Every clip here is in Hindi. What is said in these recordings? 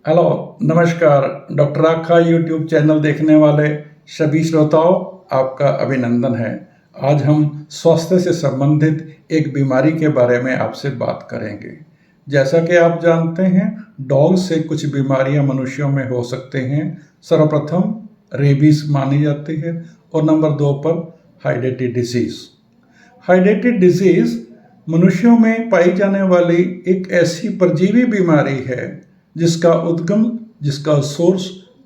हेलो, नमस्कार। डॉक्टर आखा यूट्यूब चैनल देखने वाले सभी श्रोताओं, आपका अभिनंदन है। आज हम स्वास्थ्य से संबंधित एक बीमारी के बारे में आपसे बात करेंगे। जैसा कि आप जानते हैं, डॉग से कुछ बीमारियां मनुष्यों में हो सकते हैं। सर्वप्रथम रेबीज मानी जाती है और नंबर 2 पर हाइडेटी डिजीज। हाइडेटी डिजीज मनुष्यों में पाई जाने वाली एक ऐसी परजीवी बीमारी है जिसका सोर्स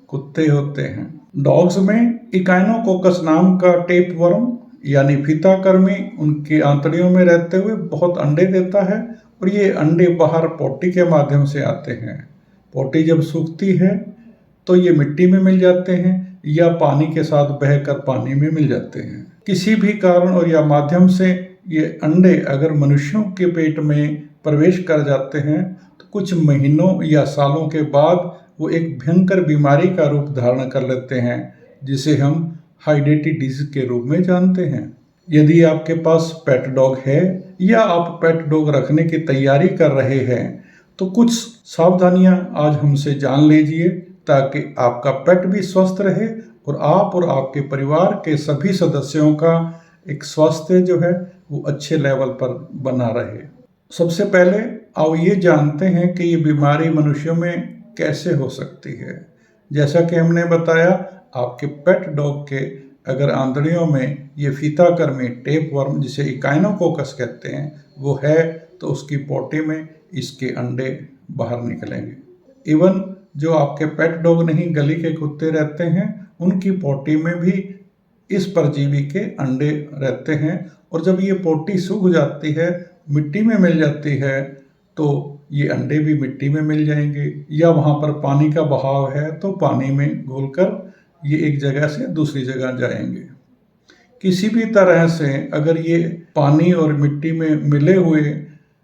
कुत्ते होते हैं। डॉग्स में इकाइनोकोकस नाम का टेप वर्म यानी फीताकृमि उनकी आंतड़ियों में रहते हुए बहुत अंडे देता है और ये अंडे बाहर पोटी के माध्यम से आते हैं। पोटी जब सूखती है तो ये मिट्टी में मिल जाते हैं या पानी के साथ बहकर पानी में मिल जाते हैं। किसी भी कारण और या माध्यम से ये अंडे अगर मनुष्यों के पेट में प्रवेश कर जाते हैं तो कुछ महीनों या सालों के बाद वो एक भयंकर बीमारी का रूप धारण कर लेते हैं, जिसे हम हाइडेटी डिजीज के रूप में जानते हैं। यदि आपके पास पेट डॉग है या आप पेट डॉग रखने की तैयारी कर रहे हैं तो कुछ सावधानियां आज हमसे जान लीजिए, ताकि आपका पेट भी स्वस्थ रहे और आपके परिवार के सभी सदस्यों का एक स्वास्थ्य जो है वो अच्छे लेवल पर बना रहे। सबसे पहले आओ ये जानते हैं कि ये बीमारी मनुष्यों में कैसे हो सकती है। जैसा कि हमने बताया, आपके पेट डॉग के अगर आंतड़ियों में ये फीताकृमि टेप वर्म जिसे इकाइनोकोकस कहते हैं वो है तो उसकी पोटी में इसके अंडे बाहर निकलेंगे। इवन जो आपके पेट डॉग नहीं, गली के कुत्ते रहते हैं, उनकी पोटी में भी इस परजीवी के अंडे रहते हैं और जब ये पोटी सूख जाती है, मिट्टी में मिल जाती है, तो ये अंडे भी मिट्टी में मिल जाएंगे या वहाँ पर पानी का बहाव है तो पानी में घुलकर ये एक जगह से दूसरी जगह जाएंगे। किसी भी तरह से अगर ये पानी और मिट्टी में मिले हुए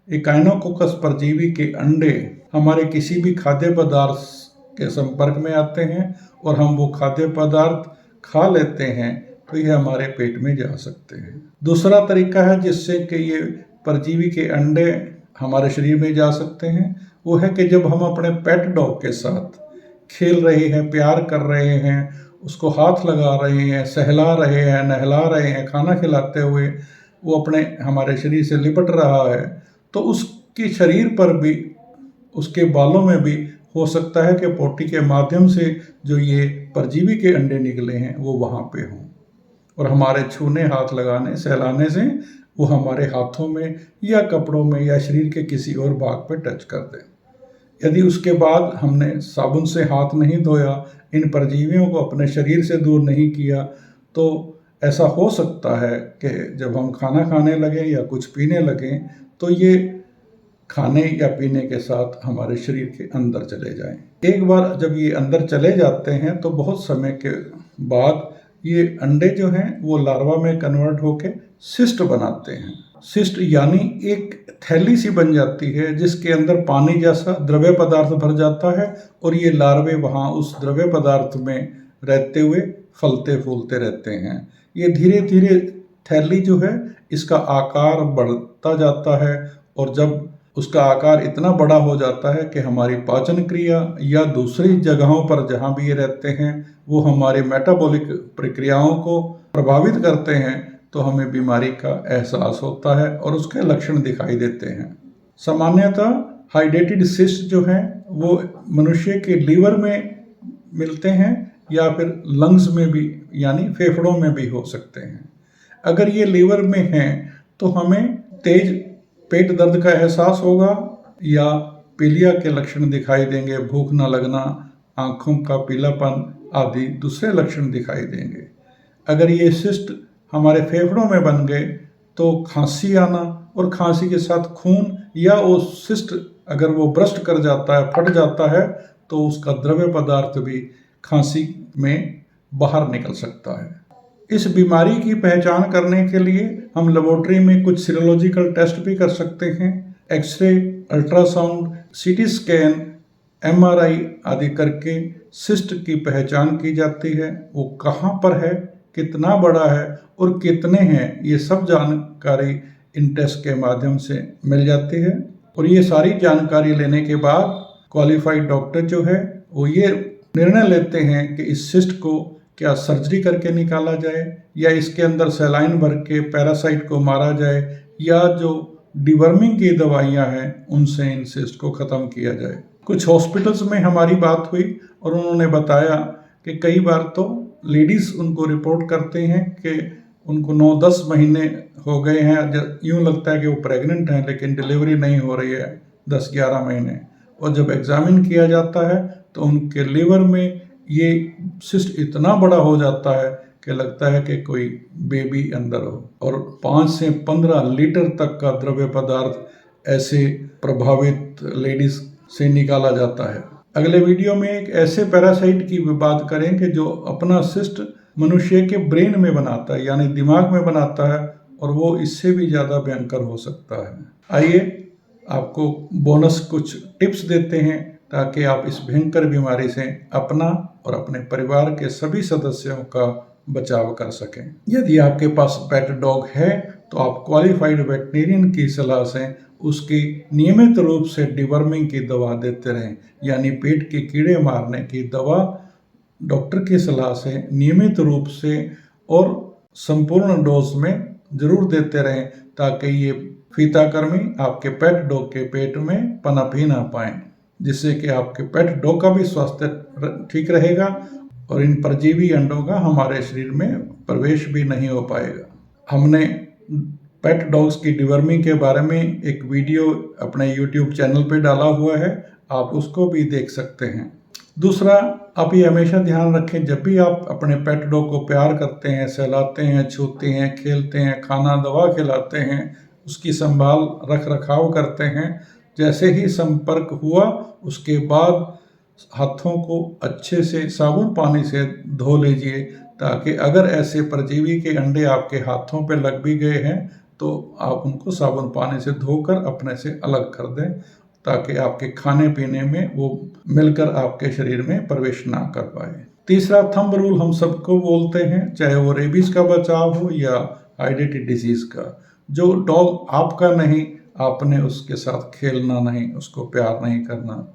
इकाइनोकोकस परजीवी के अंडे हमारे किसी भी खाद्य पदार्थ के संपर्क में आते हैं और हम वो खाद्य पदार्थ खा लेते हैं तो ये हमारे पेट में जा सकते हैं। दूसरा तरीका है जिससे कि ये परजीवी के अंडे हमारे शरीर में जा सकते हैं, वो है कि जब हम अपने पेट डॉग के साथ खेल रहे हैं, प्यार कर रहे हैं, उसको हाथ लगा रहे हैं, सहला रहे हैं, नहला रहे हैं, खाना खिलाते हुए वो अपने हमारे शरीर से लिपट रहा है, तो उसके शरीर पर भी, उसके बालों में भी हो सकता है कि पोटी के माध्यम से जो ये परजीवी के अंडे निकले हैं वो वहाँ पे हों और हमारे छूने, हाथ लगाने, सहलाने से वो हमारे हाथों में या कपड़ों में या शरीर के किसी और भाग पे टच कर दे। यदि उसके बाद हमने साबुन से हाथ नहीं धोया, इन परजीवियों को अपने शरीर से दूर नहीं किया, तो ऐसा हो सकता है कि जब हम खाना खाने लगें या कुछ पीने लगें तो ये खाने या पीने के साथ हमारे शरीर के अंदर चले जाएं। एक बार जब ये अंदर चले जाते हैं तो बहुत समय के बाद ये अंडे जो हैं वो लार्वा में कन्वर्ट होके सिस्ट बनाते हैं। सिस्ट यानी एक थैली सी बन जाती है जिसके अंदर पानी जैसा द्रव्य पदार्थ भर जाता है और ये लार्वे वहाँ उस द्रव्य पदार्थ में रहते हुए फलते फूलते रहते हैं। ये धीरे धीरे थैली जो है इसका आकार बढ़ता जाता है और जब उसका आकार इतना बड़ा हो जाता है कि हमारी पाचन क्रिया या दूसरी जगहों पर जहाँ भी ये रहते हैं वो हमारे मेटाबॉलिक प्रक्रियाओं को प्रभावित करते हैं, तो हमें बीमारी का एहसास होता है और उसके लक्षण दिखाई देते हैं। सामान्यतः हाइडेटेड सिस्ट जो हैं वो मनुष्य के लीवर में मिलते हैं या फिर लंग्स में भी यानी फेफड़ों में भी हो सकते हैं। अगर ये लीवर में हैं तो हमें तेज पेट दर्द का एहसास होगा या पीलिया के लक्षण दिखाई देंगे, भूख न लगना, आँखों का पीलापन आदि दूसरे लक्षण दिखाई देंगे। अगर ये सिस्ट हमारे फेफड़ों में बन गए तो खांसी आना और खांसी के साथ खून या वो सिस्ट अगर वो ब्रस्ट कर जाता है, फट जाता है, तो उसका द्रव्य पदार्थ भी खांसी में बाहर निकल सकता है। इस बीमारी की पहचान करने के लिए हम लेबोरेटरी में कुछ सीरोलॉजिकल टेस्ट भी कर सकते हैं। X ray, ultrasound, CT scan, MRI आदि करके सिस्ट की पहचान की जाती है। वो कहाँ पर है, कितना बड़ा है और कितने हैं, ये सब जानकारी इन टेस्ट के माध्यम से मिल जाती है। और ये सारी जानकारी लेने के बाद क्वालिफाइड डॉक्टर जो है वो ये निर्णय लेते हैं कि इस सिस्ट को क्या सर्जरी करके निकाला जाए या इसके अंदर सलाइन भर के पैरासाइट को मारा जाए या जो डिवर्मिंग की दवाइयां हैं उनसे इन सिस्ट को ख़त्म किया जाए। कुछ हॉस्पिटल्स में हमारी बात हुई और उन्होंने बताया कि कई बार तो लेडीज़ उनको रिपोर्ट करते हैं कि उनको 9-10 महीने हो गए हैं, यूँ लगता है कि वो प्रेग्नेंट हैं लेकिन डिलीवरी नहीं हो रही है 10-11 महीने, और जब एग्जामिन किया जाता है तो उनके लिवर में ये सिस्ट इतना बड़ा हो जाता है कि लगता है कि कोई बेबी अंदर हो, और 5 से 15 लीटर तक का द्रव्य पदार्थ ऐसे प्रभावित लेडीज से निकाला जाता है। अगले वीडियो में एक ऐसे पैरासाइट की बात करें कि जो अपना सिस्ट मनुष्य के ब्रेन में बनाता है, यानी दिमाग में बनाता है, और वो इससे भी ज़्यादा भयंकर हो सकता है। आइए आपको बोनस कुछ टिप्स देते हैं ताकि आप इस भयंकर बीमारी से अपना और अपने परिवार के सभी सदस्यों का बचाव कर सकें। यदि आपके पास पेट डॉग है तो आप क्वालिफाइड वेटनेरियन की सलाह से उसकी नियमित रूप से डिवर्मिंग की दवा देते रहें, यानी पेट के कीड़े मारने की दवा डॉक्टर की सलाह से नियमित रूप से और संपूर्ण डोज में जरूर देते रहें ताकि ये फीताकृमि आपके पेट डॉग के पेट में पनप ही ना पाए, जिससे कि आपके पेट डॉग का भी स्वास्थ्य ठीक रहेगा और इन परजीवी अंडों का हमारे शरीर में प्रवेश भी नहीं हो पाएगा। हमने पेट डॉग्स की डिवर्मिंग के बारे में एक वीडियो अपने यूट्यूब चैनल पे डाला हुआ है, आप उसको भी देख सकते हैं। दूसरा, आप ये हमेशा ध्यान रखें, जब भी आप अपने पेट डॉग को प्यार करते हैं, सहलाते हैं, छूते हैं, खेलते हैं, खाना दवा खिलाते हैं, उसकी संभाल रख रखाव करते हैं, जैसे ही संपर्क हुआ उसके बाद हाथों को अच्छे से साबुन पानी से धो लीजिए, ताकि अगर ऐसे परजीवी के अंडे आपके हाथों पे लग भी गए हैं तो आप उनको साबुन पानी से धोकर अपने से अलग कर दें, ताकि आपके खाने पीने में वो मिलकर आपके शरीर में प्रवेश ना कर पाए। तीसरा थंब रूल हम सबको बोलते हैं, चाहे वो रेबीज का बचाव हो या आइडेंटी डिजीज का। जो डॉग आपका नहीं, आपने उसके साथ खेलना नहीं, उसको प्यार नहीं करना।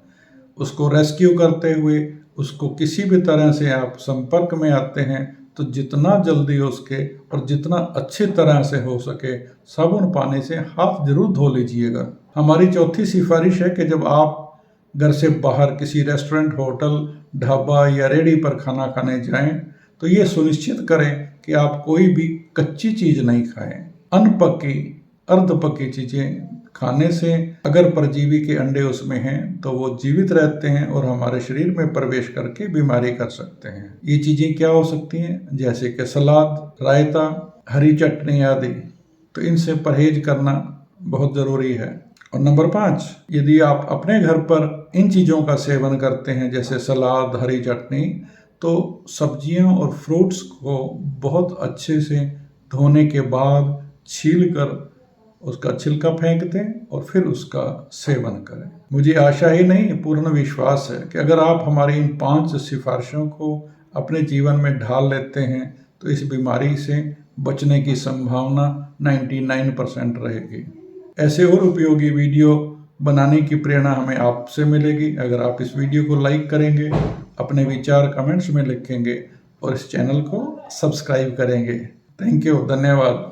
उसको रेस्क्यू करते हुए उसको किसी भी तरह से आप संपर्क में आते हैं तो जितना जल्दी हो सके और जितना अच्छी तरह से हो सके साबुन पानी से हाथ जरूर धो लीजिएगा। हमारी चौथी सिफारिश है कि जब आप घर से बाहर किसी रेस्टोरेंट, होटल, ढाबा या रेहड़ी पर खाना खाने जाएं तो ये सुनिश्चित करें कि आप कोई भी कच्ची चीज़ नहीं खाएं। अनपकी, अर्धपकी चीज़ें खाने से अगर परजीवी के अंडे उसमें हैं तो वो जीवित रहते हैं और हमारे शरीर में प्रवेश करके बीमारी कर सकते हैं। ये चीज़ें क्या हो सकती हैं, जैसे कि सलाद, रायता, हरी चटनी आदि, तो इनसे परहेज करना बहुत ज़रूरी है। और नंबर 5, यदि आप अपने घर पर इन चीज़ों का सेवन करते हैं जैसे सलाद, हरी चटनी, तो सब्जियों और फ्रूट्स को बहुत अच्छे से धोने के बाद छील कर उसका छिलका फेंक दें और फिर उसका सेवन करें। मुझे आशा ही नहीं, पूर्ण विश्वास है कि अगर आप हमारी इन 5 सिफारिशों को अपने जीवन में ढाल लेते हैं तो इस बीमारी से बचने की संभावना 99% रहेगी। ऐसे और उपयोगी वीडियो बनाने की प्रेरणा हमें आपसे मिलेगी अगर आप इस वीडियो को लाइक करेंगे, अपने विचार कमेंट्स में लिखेंगे और इस चैनल को सब्सक्राइब करेंगे। थैंक यू, धन्यवाद।